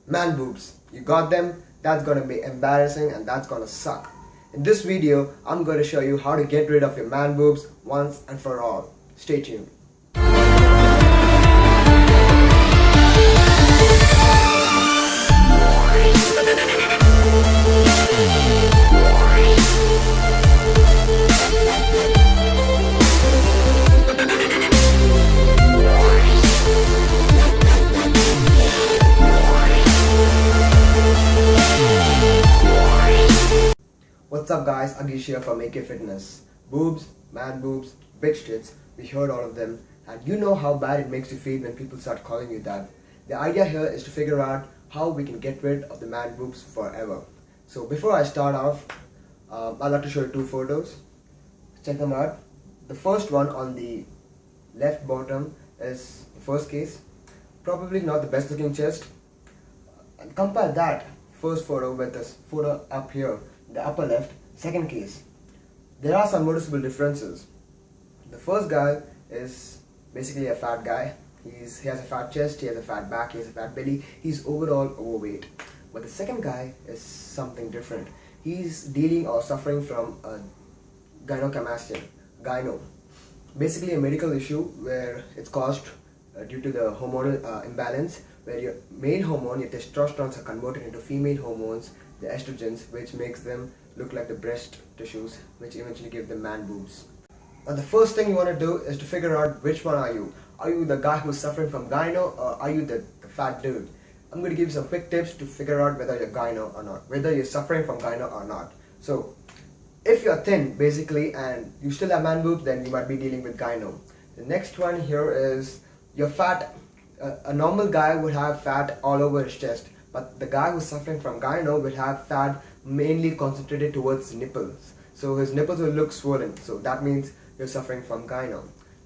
Man boobs, you got them? That's gonna be embarrassing and that's gonna suck. In this video, I'm gonna show you how to get rid of your man boobs once and for all. Stay tuned. What's up guys, Agish here from AK Fitness. Boobs, man boobs, bitch tits, we heard all of them, and you know how bad it makes you feel when people start calling you that. The idea here is to figure out how we can get rid of the man boobs forever. So before I start off, I'd like to show you two photos. Check them out. The first one on the left bottom is the first case. Probably not the best looking chest. And compare that first photo with this photo up here, the upper left, second case. There are some noticeable differences. The first guy is basically a fat guy. He has a fat chest, he has a fat back, he has a fat belly, he's overall overweight. But the second guy is something different. He's dealing or suffering from a gynecomastia, gyno. Basically a medical issue where it's caused due to the hormonal imbalance, where your male hormone, your testosterone, are converted into female hormones, the estrogens, which makes them look like the breast tissues, which eventually give them man boobs. Now the first thing you want to do is to figure out which one are you. Are you the guy who's suffering from gyno, or are you the fat dude? I'm going to give you some quick tips to figure out whether you're gyno or not, whether you're suffering from gyno or not. So if you're thin basically and you still have man boobs, then you might be dealing with gyno. The next one here is you're fat. A normal guy would have fat all over his chest, but the guy who's suffering from gyno will have fat mainly concentrated towards his nipples. So his nipples will look swollen. So that means you're suffering from gyno.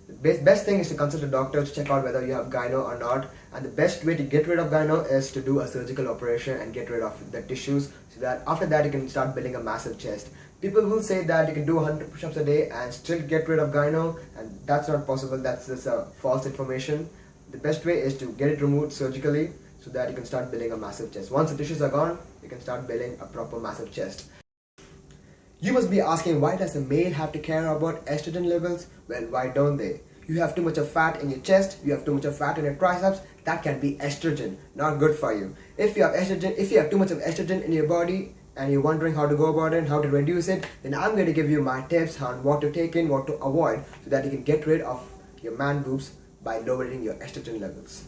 The best thing is to consult a doctor to check out whether you have gyno or not. And the best way to get rid of gyno is to do a surgical operation and get rid of the tissues, so that after that you can start building a massive chest. People will say that you can do 100 push-ups a day and still get rid of gyno, and that's not possible. That's just false information. The best way is to get it removed surgically so that you can start building a massive chest. Once the tissues are gone, you can start building a proper massive chest. You must be asking, why does a male have to care about estrogen levels? Well, why don't they? You have too much of fat in your chest, you have too much of fat in your triceps, that can be estrogen, not good for you. If you have too much of estrogen in your body and you're wondering how to go about it and how to reduce it, then I'm going to give you my tips on what to take in, what to avoid, so that you can get rid of your man boobs by lowering your estrogen levels.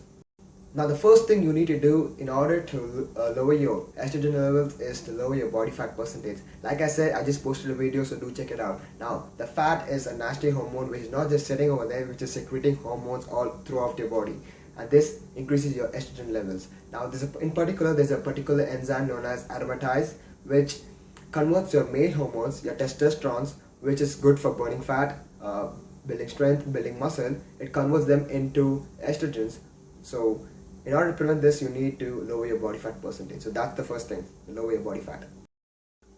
Now the first thing you need to do in order to lower your estrogen levels is to lower your body fat percentage. Like I said, I just posted a video, so do check it out. Now the fat is a nasty hormone which is not just sitting over there, which is secreting hormones all throughout your body, and this increases your estrogen levels. Now in particular there's a particular enzyme known as aromatase, which converts your male hormones, your testosterone, which is good for burning fat, building strength, building muscle. It converts them into estrogens. So in order to prevent this, you need to lower your body fat percentage. So that's the first thing, lower your body fat.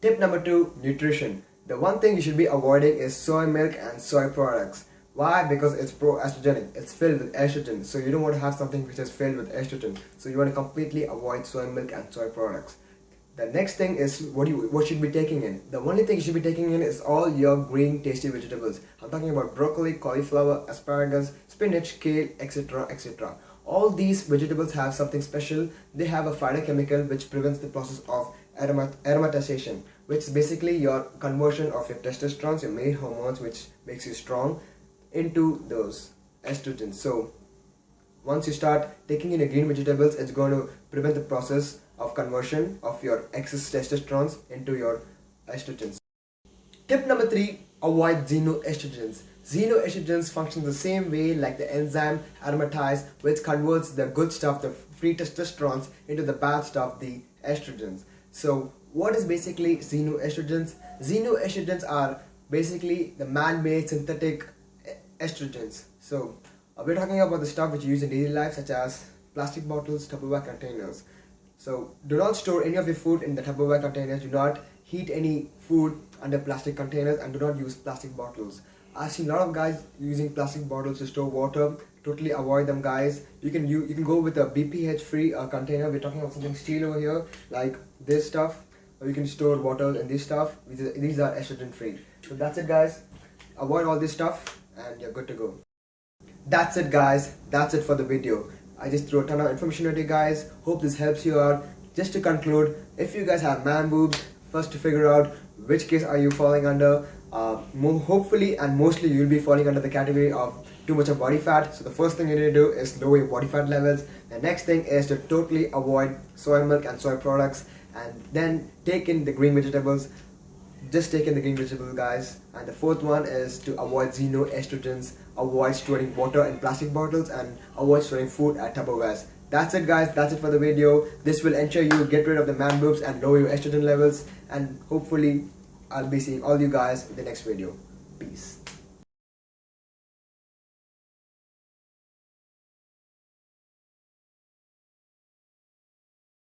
Tip number 2, nutrition. The one thing you should be avoiding is soy milk and soy products. Why? Because it's pro-estrogenic. It's filled with estrogen. So you don't want to have something which is filled with estrogen. So you want to completely avoid soy milk and soy products. The next thing is what should you be taking in. The only thing you should be taking in is all your green tasty vegetables. I'm talking about broccoli, cauliflower, asparagus, spinach, kale, etc, etc. All these vegetables have something special. They have a phytochemical which prevents the process of aromatization, which is basically your conversion of your testosterone, your male hormones, which makes you strong, into those estrogens. So once you start taking in your green vegetables, it's going to prevent the process of conversion of your excess testosterone into your estrogens. Tip number 3, avoid xenoestrogens. Xenoestrogens function the same way like the enzyme aromatase, which converts the good stuff, the free testosterone, into the bad stuff, the estrogens. So what is basically xenoestrogens? Xenoestrogens are basically the man-made synthetic estrogens. So we're talking about the stuff which you use in daily life, such as plastic bottles, Tupperware containers. So do not store any of your food in the Tupperware containers. Do not heat any food under plastic containers, and do not use plastic bottles. I've seen a lot of guys using plastic bottles to store water. Totally avoid them, guys. You can go with a BPH free container. We're talking about something steel over here, like this stuff. Or you can store water in this stuff. These are estrogen free. So that's it, guys. Avoid all this stuff and you're good to go. That's it, guys. That's it for the video. I just threw a ton of information at you guys. Hope this helps you out. Just to conclude, if you guys have man boobs, first to figure out which case are you falling under. Hopefully and mostly you'll be falling under the category of too much of body fat. So the first thing you need to do is lower your body fat levels. The next thing is to totally avoid soy milk and soy products, and then take in the green vegetables. Just take in the green vegetables, guys. And the fourth one is to avoid xenoestrogens, avoid storing water in plastic bottles, and avoid storing food at Tupperwares. That's it, guys. That's it for the video. This will ensure you get rid of the man boobs and lower your estrogen levels, and hopefully I'll be seeing all you guys in the next video. Peace.